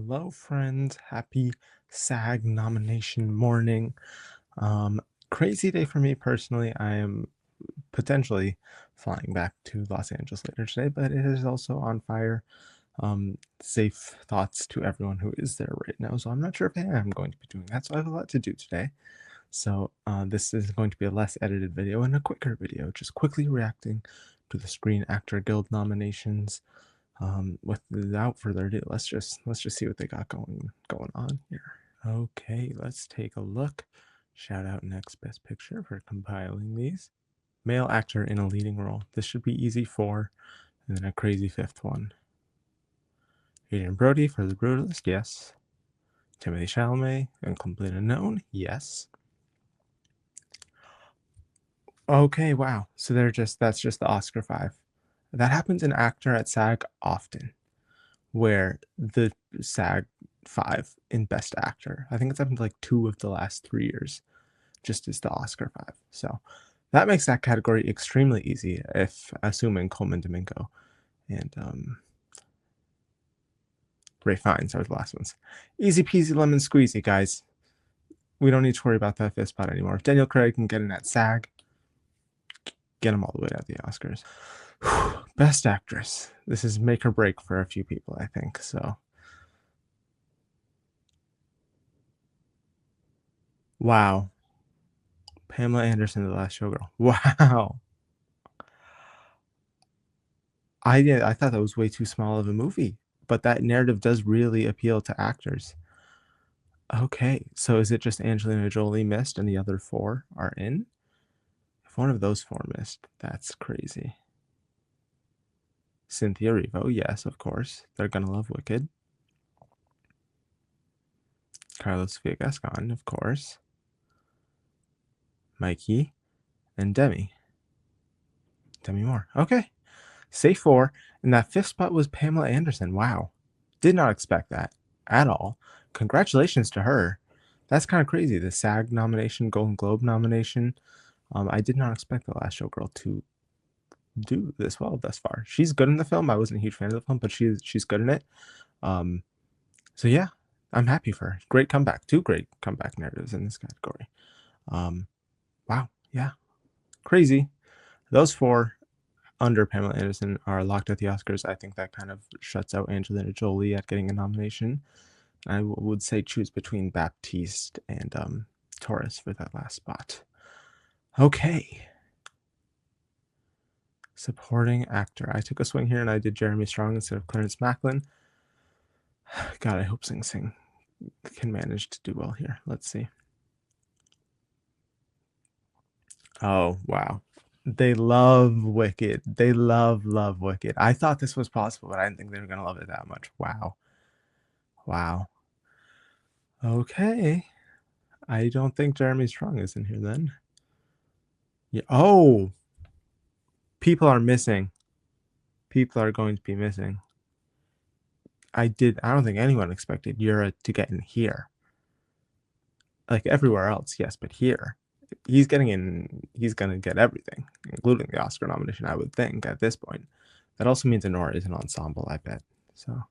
Hello, friends. Happy SAG nomination morning. Um, Crazy day for me personally. I am potentially flying back to Los Angeles later today, but it is also on fire. Safe thoughts to everyone who is there right now. So I'm not sure if I am going to be doing that. So I have a lot to do today. So this is going to be a less edited video and a quicker video, just quickly reacting to the Screen Actor Guild nominations. Without further ado, let's just see what they got going on here. Okay, let's take a look. Shout out Next Best Picture for compiling these. Male actor in a leading role. This should be easy 4, and then a crazy 5th one. Adrian Brody for The Brutalist, yes. Timothée Chalamet and Complete Unknown, yes. Okay, wow. So that's just the Oscar 5. That happens in actor at SAG often, where the SAG 5 in Best Actor. I think it's happened like 2 of the last 3 years, just as the Oscar 5. So that makes that category extremely easy, if assuming Coleman Domingo and Ray Fiennes are the last ones. Easy peasy lemon squeezy, guys. We don't need to worry about that 5th spot anymore. If Daniel Craig can get in at SAG, get him all the way at the Oscars. Best Actress. This is make or break for a few people, I think. So, wow. Pamela Anderson, The Last Showgirl. Wow. I thought that was way too small of a movie, but that narrative does really appeal to actors. Okay, so is it just Angelina Jolie missed and the other 4 are in? If one of those 4 missed, that's crazy. Cynthia Erivo, yes, of course. They're gonna love Wicked. Carlos Sofia Gascon, of course. Mikey and Demi Moore. Okay, safe 4. And that 5th spot was Pamela Anderson. Wow, did not expect that at all. Congratulations to her. That's kind of crazy. The SAG nomination, Golden Globe nomination. I did not expect The Last Showgirl to do this well thus far. She's good in the film. I wasn't a huge fan of the film, but she's good in it. So yeah, I'm happy for her. Great comeback. 2 great comeback narratives in this category. Wow, yeah, crazy. Those 4 under Pamela Anderson are locked at the Oscars. I think that kind of shuts out Angelina Jolie at getting a nomination. I would say choose between Baptiste and Torres for that last spot. Okay. Supporting actor. I took a swing here and I did Jeremy Strong instead of Clarence Macklin. God, I hope Sing Sing can manage to do well here. Let's see. Oh, wow. They love Wicked. They love Wicked. I thought this was possible, but I didn't think they were going to love it that much. Wow. Wow. Okay. I don't think Jeremy Strong is in here then. Yeah. Oh, people are missing. People are going to be missing. I don't think anyone expected Yura to get in here. Like everywhere else, yes, but here, he's getting in. He's going to get everything, including the Oscar nomination, I would think, at this point. That also means Honora is an ensemble, I bet. So,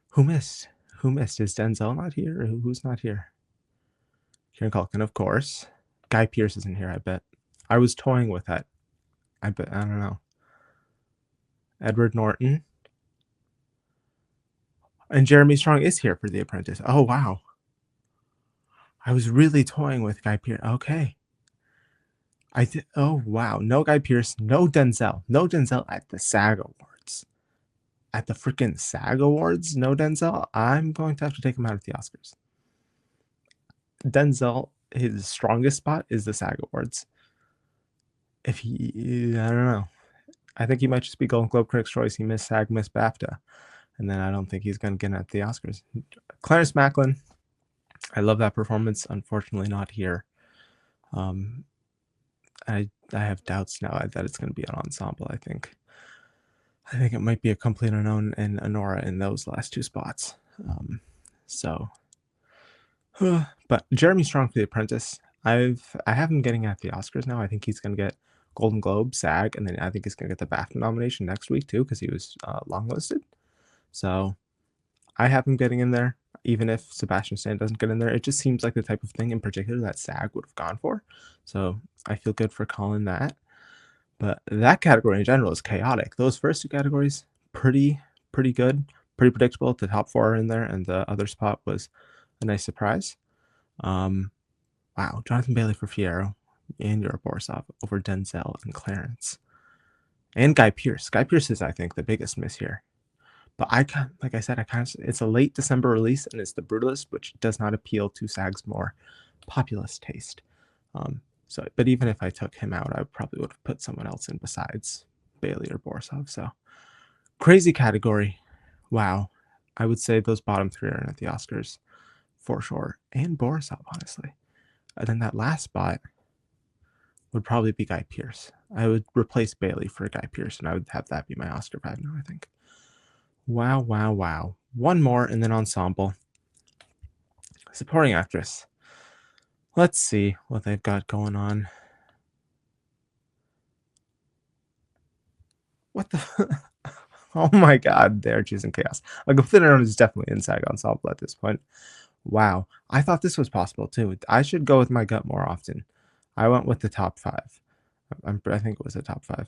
who missed? Who missed? Is Denzel not here? Or who's not here? Kieran Culkin, of course. Guy Pearce isn't here, I bet. I was toying with that. I don't know. Edward Norton. And Jeremy Strong is here for The Apprentice. Oh, wow. I was really toying with Guy Pearce. Okay. Oh, wow. No Guy Pearce, no Denzel. No Denzel at the SAG Awards. At the freaking SAG Awards, no Denzel. I'm going to have to take him out of the Oscars. Denzel, his strongest spot is the SAG Awards. I don't know. I think he might just be Golden Globe Critics' Choice. He missed SAG, missed BAFTA. And then I don't think he's going to get at the Oscars. Clarence Macklin, I love that performance. Unfortunately, not here. I have doubts now that it's going to be an ensemble. I think it might be a Complete Unknown and Honora in those last 2 spots. But Jeremy Strong for The Apprentice, I have him getting at the Oscars now. I think he's going to get Golden Globe, SAG, and then I think he's going to get the BAFTA nomination next week too, because he was longlisted. So I have him getting in there, even if Sebastian Stan doesn't get in there. It just seems like the type of thing in particular that SAG would have gone for. So I feel good for calling that. But that category in general is chaotic. Those first two categories, pretty good, pretty predictable. The top four are in there, and the other spot was a nice surprise. Wow, Jonathan Bailey for Fierro and Yura Borisov over Denzel and Clarence. And Guy Pearce. Guy Pearce is, I think, the biggest miss here. But like I said, it's a late December release, and it's the Brutalist, which does not appeal to SAG's more populist taste. But even if I took him out, I probably would have put someone else in besides Bailey or Borisov. So crazy category. Wow. I would say those bottom three are in at the Oscars for sure. And Borisov, honestly. And then that last spot would probably be Guy Pearce. I would replace Bailey for Guy Pearce, and I would have that be my Oscar vibe now, I think. Wow, wow, wow. One more, and then ensemble. Supporting actress. Let's see what they've got going on. What the? Oh my god, they're choosing chaos. A Complete Unknown is definitely in SAG Ensemble at this point. Wow. I thought this was possible too. I should go with my gut more often. I went with the top five. I think it was a top five.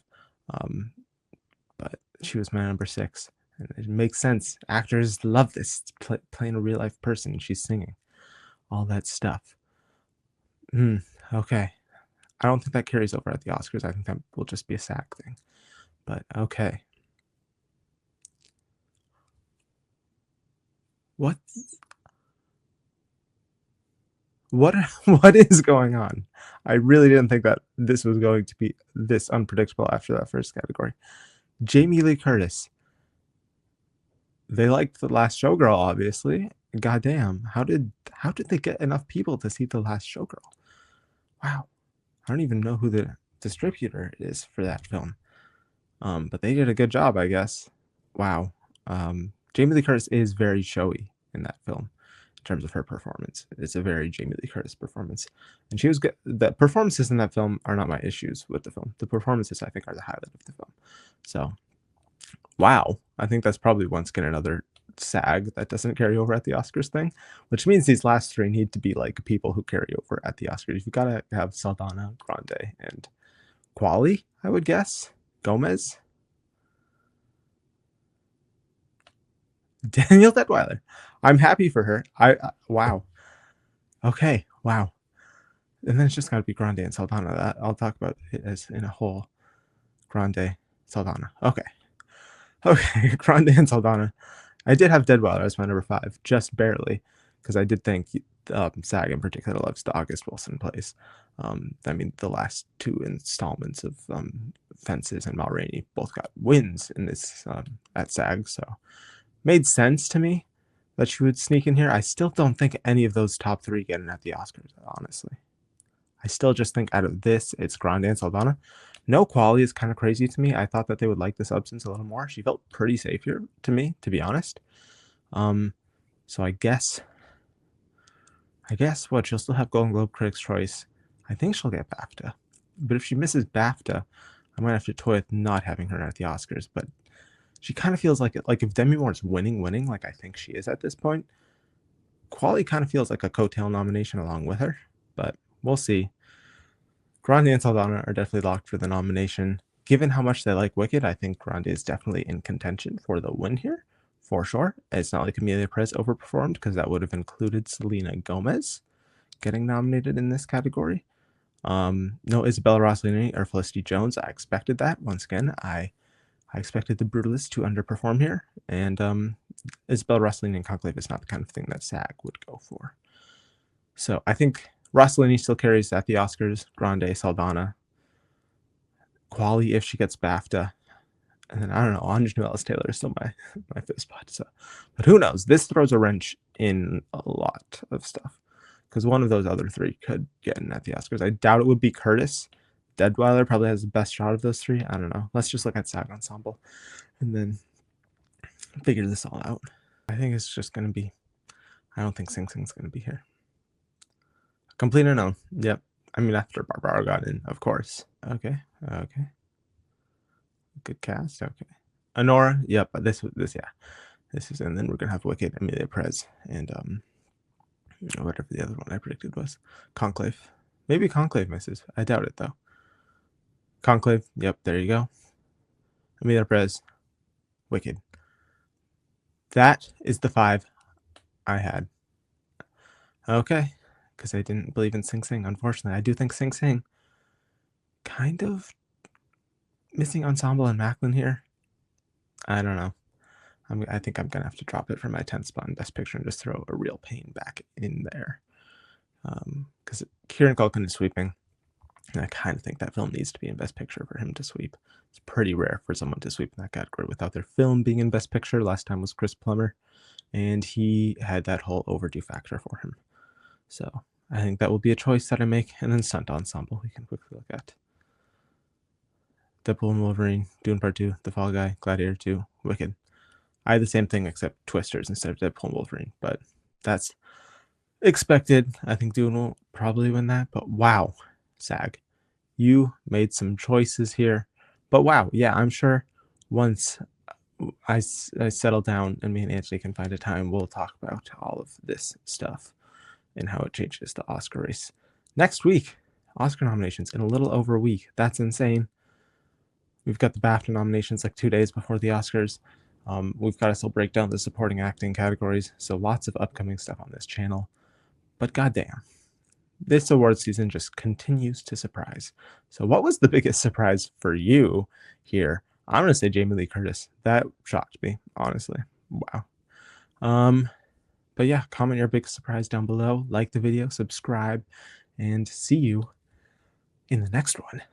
But she was my number 6. And it makes sense. Actors love this. Playing a real life person. She's singing. All that stuff. Okay. I don't think that carries over at the Oscars. I think that will just be a SAG thing. But okay. What is going on? I really didn't think that this was going to be this unpredictable after that first category. Jamie Lee Curtis. They liked The Last Showgirl, obviously. Goddamn, how did they get enough people to see The Last Showgirl? Wow, I don't even know who the distributor is for that film. But they did a good job, I guess. Wow. Jamie Lee Curtis is very showy in that film in terms of her performance. It's a very Jamie Lee Curtis performance. And she was good. The performances in that film are not my issues with the film. The performances, I think, are the highlight of the film. So, wow. I think that's probably once again another SAG that doesn't carry over at the Oscars thing, which means these last three need to be like people who carry over at the Oscars. You gotta have Saldana, Grande, and Quali, I would guess. Gomez. Danielle Deadweiler. I'm happy for her. Wow. Okay. Wow. And then it's just got to be Grande and Saldana. I'll talk about it as in a whole. Grande, Saldana. Okay. Grande and Saldana. I did have Deadweiler as my number 5, just barely, because I did think SAG in particular loves the August Wilson plays. I mean, the last 2 installments of Fences and Ma Rainey both got wins in this at SAG, so made sense to me that she would sneak in here. I still don't think any of those top 3 get in at the Oscars, honestly. I still just think out of this, it's Grande and Saldana. No Quali is kind of crazy to me. I thought that they would like the substance a little more. She felt pretty safe here to me, to be honest. So I guess what, she'll still have Golden Globe Critics' Choice. I think she'll get BAFTA. But if she misses BAFTA, I might have to toy with not having her at the Oscars. But she kind of feels like if Demi Moore's winning, like I think she is at this point, Quali kind of feels like a coattail nomination along with her. But we'll see. Grande and Saldana are definitely locked for the nomination. Given how much they like Wicked, I think Grande is definitely in contention for the win here, for sure. It's not like Amelia Perez overperformed, because that would have included Selena Gomez getting nominated in this category. No Isabella Rossellini or Felicity Jones. I expected that. Once again, I expected the Brutalist to underperform here, and Isabella Rossellini and Conclave is not the kind of thing that SAG would go for. So I think Rossellini still carries at the Oscars. Grande, Saldana, Quali if she gets BAFTA, and then I don't know. Andrew Ellis Taylor is still my 5th spot. So, but who knows? This throws a wrench in a lot of stuff, because one of those other 3 could get in at the Oscars. I doubt it would be Curtis. Deadweiler probably has the best shot of those 3. I don't know. Let's just look at SAG Ensemble and then figure this all out. I think it's just going to be, I don't think Sing Sing's going to be here. Complete Unknown. Yep. I mean, after Barbara got in, of course. Okay. Good cast. Okay. Honora. Yep. This, yeah. And then we're gonna have Wicked, Emilia Perez, and whatever the other one I predicted was. Conclave. Maybe Conclave misses. I doubt it though. Conclave. Yep, there you go. Emilia Perez. Wicked. That is the 5 I had. Okay, because I didn't believe in Sing Sing. Unfortunately, I do think Sing Sing kind of missing Ensemble and Macklin here. I don't know. I think I'm gonna have to drop it for my 10th spot in Best Picture and just throw A Real Pain back in there. Because Kieran Culkin is sweeping. And I kind of think that film needs to be in Best Picture for him to sweep. It's pretty rare for someone to sweep in that category without their film being in Best Picture. Last time was Chris Plummer, and he had that whole overdue factor for him. So I think that will be a choice that I make. And then Stunt Ensemble, we can quickly look at. Deadpool and Wolverine, Dune Part 2, The Fall Guy, Gladiator 2, Wicked. I had the same thing except Twisters instead of Deadpool and Wolverine, but that's expected. I think Dune will probably win that, but wow, SAG, you made some choices here. But wow, yeah, I'm sure once I settle down and me and Anthony can find a time, we'll talk about all of this stuff and how it changes the Oscar race. Next week, Oscar nominations in a little over a week. That's insane. We've got the BAFTA nominations like 2 days before the Oscars. We've got to still break down the supporting acting categories, so lots of upcoming stuff on this channel. But goddamn, this award season just continues to surprise. So what was the biggest surprise for you here? I'm gonna say Jamie Lee Curtis. That shocked me, honestly. Wow. But yeah, comment your biggest surprise down below, like the video, subscribe, and see you in the next one.